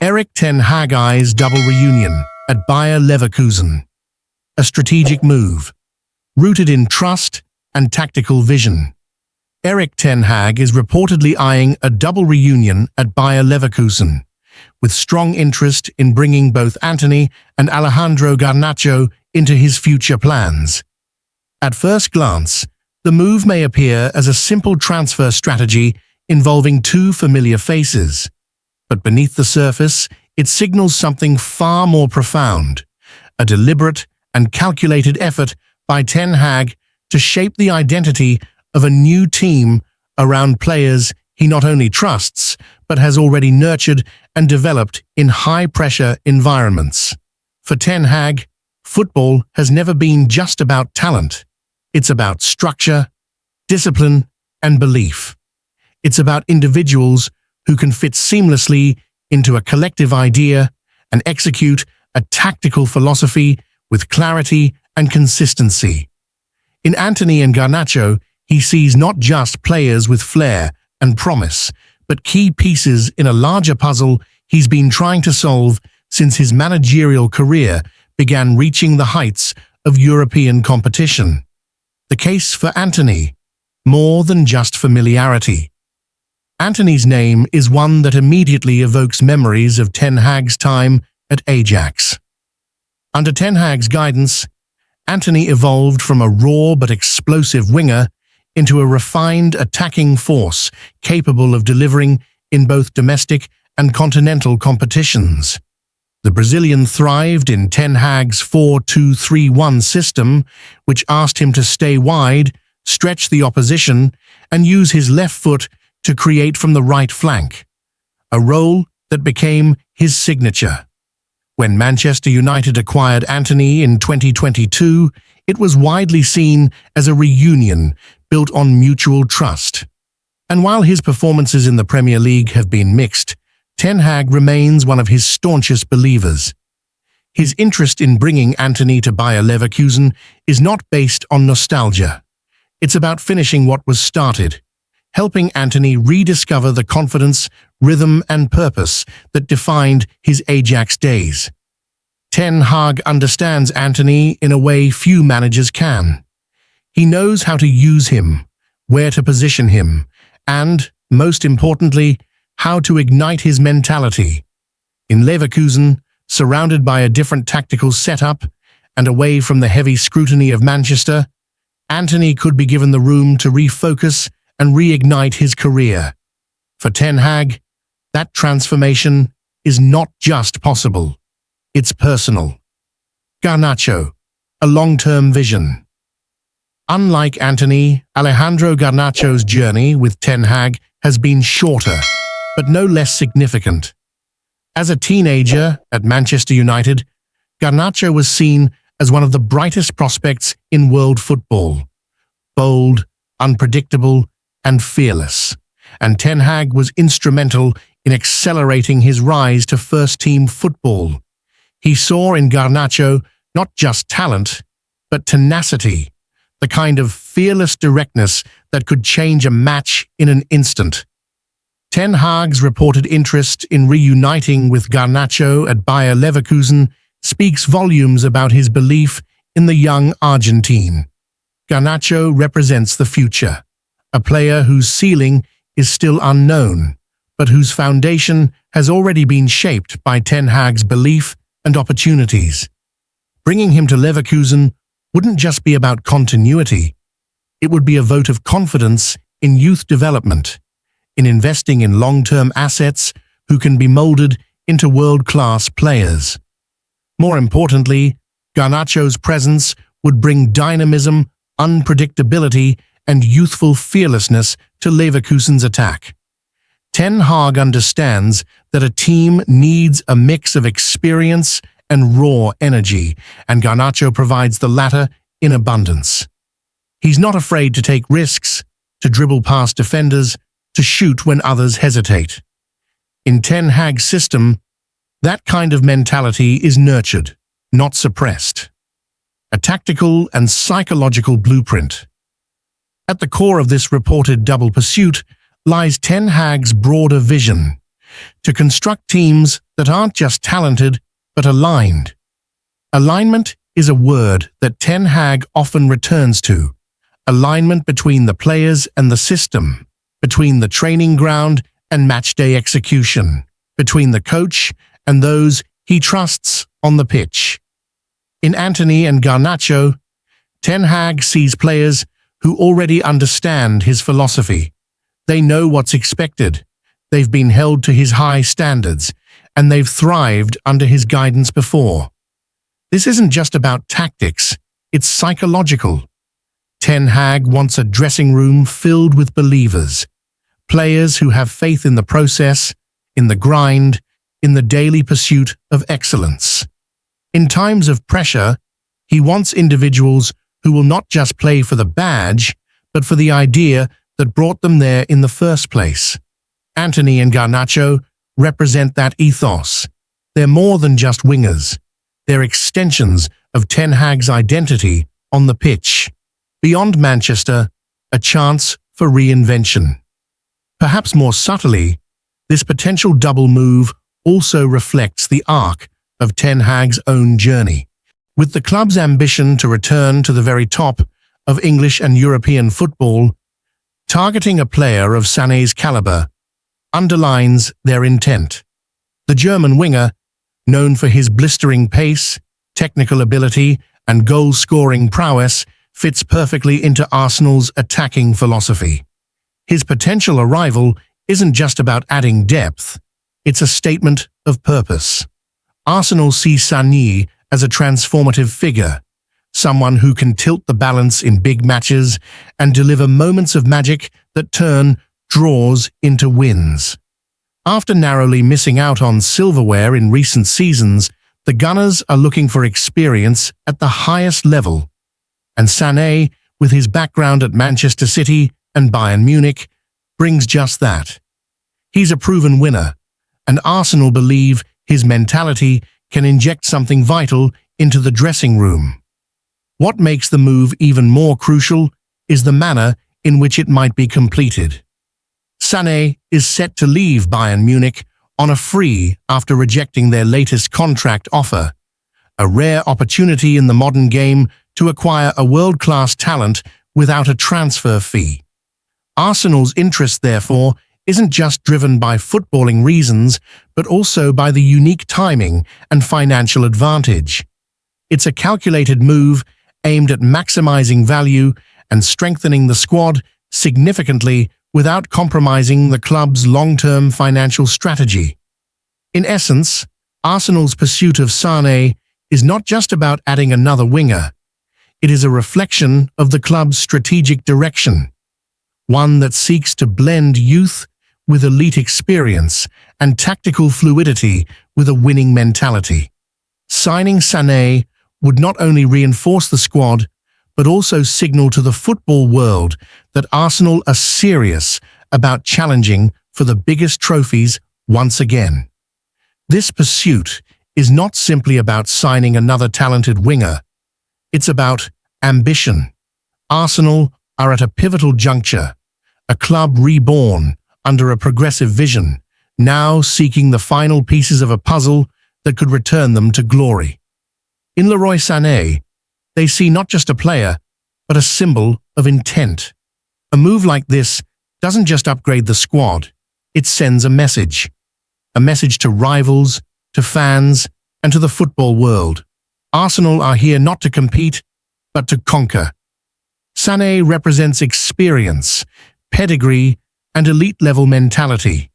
Erik ten Hag's double reunion at Bayer Leverkusen. A strategic move, rooted in trust and tactical vision. Erik ten Hag is reportedly eyeing a double reunion at Bayer Leverkusen, with strong interest in bringing both Antony and Alejandro Garnacho into his future plans. At first glance, the move may appear as a simple transfer strategy involving two familiar faces, but beneath the surface, it signals something far more profound, a deliberate and calculated effort by Ten Hag to shape the identity of a new team around players he not only trusts, but has already nurtured and developed in high-pressure environments. For Ten Hag, football has never been just about talent. It's about structure, discipline, and belief. It's about individuals who can fit seamlessly into a collective idea and execute a tactical philosophy with clarity and consistency. In Antony and Garnacho, he sees not just players with flair and promise, but key pieces in a larger puzzle he's been trying to solve since his managerial career began reaching the heights of European competition. The case for Antony: more than just familiarity. Antony's name is one that immediately evokes memories of Ten Hag's time at Ajax. Under Ten Hag's guidance, Antony evolved from a raw but explosive winger into a refined attacking force capable of delivering in both domestic and continental competitions. The Brazilian thrived in Ten Hag's 4-2-3-1 system, which asked him to stay wide, stretch the opposition, and use his left foot to create from the right flank, a role that became his signature. When Manchester United acquired Antony in 2022, it was widely seen as a reunion built on mutual trust. And while his performances in the Premier League have been mixed, Ten Hag remains one of his staunchest believers. His interest in bringing Antony to Bayer Leverkusen is not based on nostalgia. It's about finishing what was started, helping Antony rediscover the confidence, rhythm, and purpose that defined his Ajax days. Ten Hag understands Antony in a way few managers can. He knows how to use him, where to position him, and, most importantly, how to ignite his mentality. In Leverkusen, surrounded by a different tactical setup and away from the heavy scrutiny of Manchester, Antony could be given the room to refocus and reignite his career. For Ten Hag, that transformation is not just possible, it's personal. Garnacho, a long-term vision. Unlike Antony, Alejandro Garnacho's journey with Ten Hag has been shorter, but no less significant. As a teenager at Manchester United, Garnacho was seen as one of the brightest prospects in world football. Bold, unpredictable, and fearless. And Ten Hag was instrumental in accelerating his rise to first-team football. He saw in Garnacho not just talent, but tenacity, the kind of fearless directness that could change a match in an instant. Ten Hag's reported interest in reuniting with Garnacho at Bayer Leverkusen speaks volumes about his belief in the young Argentine. Garnacho represents the future, a player whose ceiling is still unknown, but whose foundation has already been shaped by Ten Hag's belief and opportunities. Bringing him to Leverkusen wouldn't just be about continuity. It would be a vote of confidence in youth development, in investing in long-term assets who can be molded into world-class players. More importantly, Garnacho's presence would bring dynamism, unpredictability, and youthful fearlessness to Leverkusen's attack. Ten Hag understands that a team needs a mix of experience and raw energy, and Garnacho provides the latter in abundance. He's not afraid to take risks, to dribble past defenders, to shoot when others hesitate. In Ten Hag's system, that kind of mentality is nurtured, not suppressed. A tactical and psychological blueprint. At the core of this reported double pursuit lies Ten Hag's broader vision, to construct teams that aren't just talented, but aligned. Alignment is a word that Ten Hag often returns to. Alignment between the players and the system, between the training ground and matchday execution, between the coach and those he trusts on the pitch. In Antony and Garnacho, Ten Hag sees players who already understand his philosophy. They know what's expected, they've been held to his high standards, and they've thrived under his guidance before. This isn't just about tactics, it's psychological. Ten Hag wants a dressing room filled with believers, players who have faith in the process, in the grind, in the daily pursuit of excellence. In times of pressure, he wants individuals who will not just play for the badge, but for the idea that brought them there in the first place. Antony and Garnacho represent that ethos. They're more than just wingers. They're extensions of Ten Hag's identity on the pitch. Beyond Manchester, a chance for reinvention. Perhaps more subtly, this potential double move also reflects the arc of Ten Hag's own journey. With the club's ambition to return to the very top of English and European football, targeting a player of Sané's caliber underlines their intent. The German winger, known for his blistering pace, technical ability, and goal-scoring prowess, fits perfectly into Arsenal's attacking philosophy. His potential arrival isn't just about adding depth, it's a statement of purpose. Arsenal sees Sané as a transformative figure, someone who can tilt the balance in big matches and deliver moments of magic that turn draws into wins. After narrowly missing out on silverware in recent seasons, the Gunners are looking for experience at the highest level. And Sané, with his background at Manchester City and Bayern Munich, brings just that. He's a proven winner, and Arsenal believe his mentality can inject something vital into the dressing room. What makes the move even more crucial is the manner in which it might be completed. Sané is set to leave Bayern Munich on a free after rejecting their latest contract offer, a rare opportunity in the modern game to acquire a world-class talent without a transfer fee. Arsenal's interest, therefore, isn't just driven by footballing reasons, but also by the unique timing and financial advantage. It's a calculated move aimed at maximizing value and strengthening the squad significantly without compromising the club's long-term financial strategy. In essence, Arsenal's pursuit of Sané is not just about adding another winger. It is a reflection of the club's strategic direction, one that seeks to blend youth with elite experience and tactical fluidity with a winning mentality. Signing Sané would not only reinforce the squad, but also signal to the football world that Arsenal are serious about challenging for the biggest trophies once again. This pursuit is not simply about signing another talented winger. It's about ambition. Arsenal are at a pivotal juncture, a club reborn under a progressive vision, now seeking the final pieces of a puzzle that could return them to glory. In Leroy Sané, they see not just a player, but a symbol of intent. A move like this doesn't just upgrade the squad, it sends a message to rivals, to fans, and to the football world. Arsenal are here not to compete, but to conquer. Sané represents experience, pedigree, and elite-level mentality.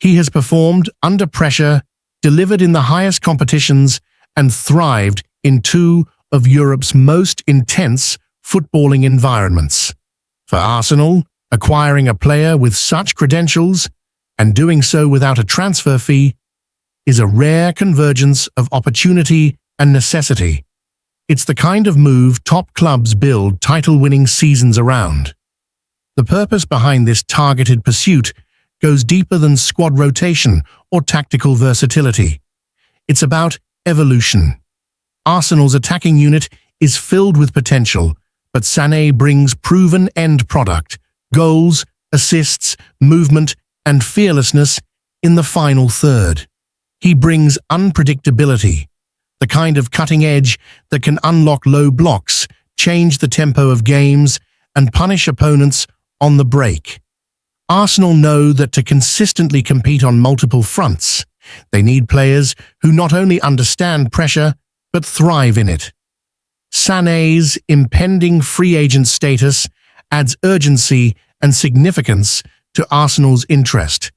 He has performed under pressure, delivered in the highest competitions, and thrived in two of Europe's most intense footballing environments. For Arsenal, acquiring a player with such credentials and doing so without a transfer fee is a rare convergence of opportunity and necessity. It's the kind of move top clubs build title-winning seasons around. The purpose behind this targeted pursuit goes deeper than squad rotation or tactical versatility. It's about evolution. Arsenal's attacking unit is filled with potential, but Sané brings proven end product, goals, assists, movement, and fearlessness in the final third. He brings unpredictability, the kind of cutting edge that can unlock low blocks, change the tempo of games, and punish opponents on the break. Arsenal know that to consistently compete on multiple fronts, they need players who not only understand pressure, but thrive in it. Sané's impending free agent status adds urgency and significance to Arsenal's interest.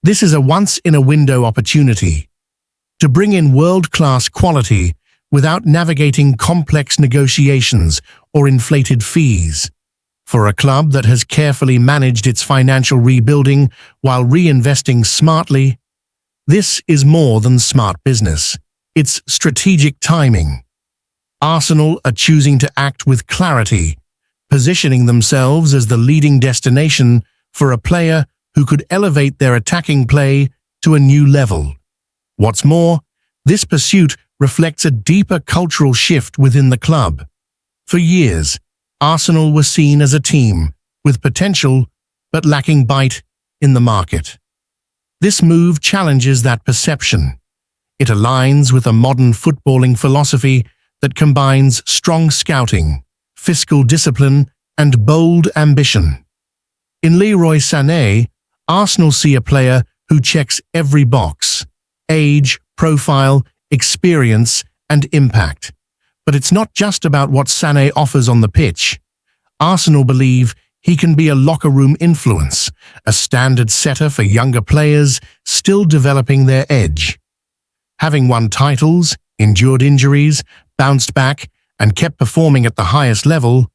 This is a once-in-a-window opportunity to bring in world-class quality without navigating complex negotiations or inflated fees. For a club that has carefully managed its financial rebuilding while reinvesting smartly, this is more than smart business. It's strategic timing. Arsenal are choosing to act with clarity, positioning themselves as the leading destination for a player who could elevate their attacking play to a new level. What's more, this pursuit reflects a deeper cultural shift within the club. For years, Arsenal were seen as a team with potential but lacking bite in the market. This move challenges that perception. It aligns with a modern footballing philosophy that combines strong scouting, fiscal discipline, and bold ambition. In Leroy Sané, Arsenal see a player who checks every box: age, profile, experience, and impact. But it's not just about what Sané offers on the pitch. Arsenal believe he can be a locker room influence, a standard setter for younger players still developing their edge. Having won titles, endured injuries, bounced back, and kept performing at the highest level,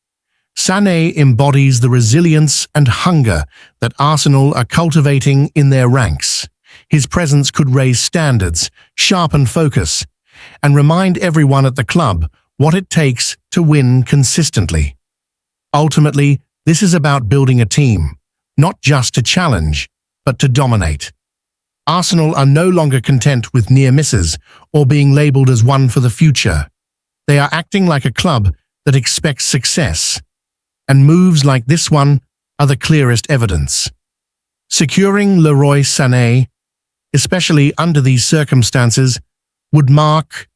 Sané embodies the resilience and hunger that Arsenal are cultivating in their ranks. His presence could raise standards, sharpen focus, and remind everyone at the club what it takes to win consistently. Ultimately, this is about building a team, not just to challenge, but to dominate. Arsenal are no longer content with near misses or being labelled as one for the future. They are acting like a club that expects success, and moves like this one are the clearest evidence. Securing Leroy Sané, especially under these circumstances, would mark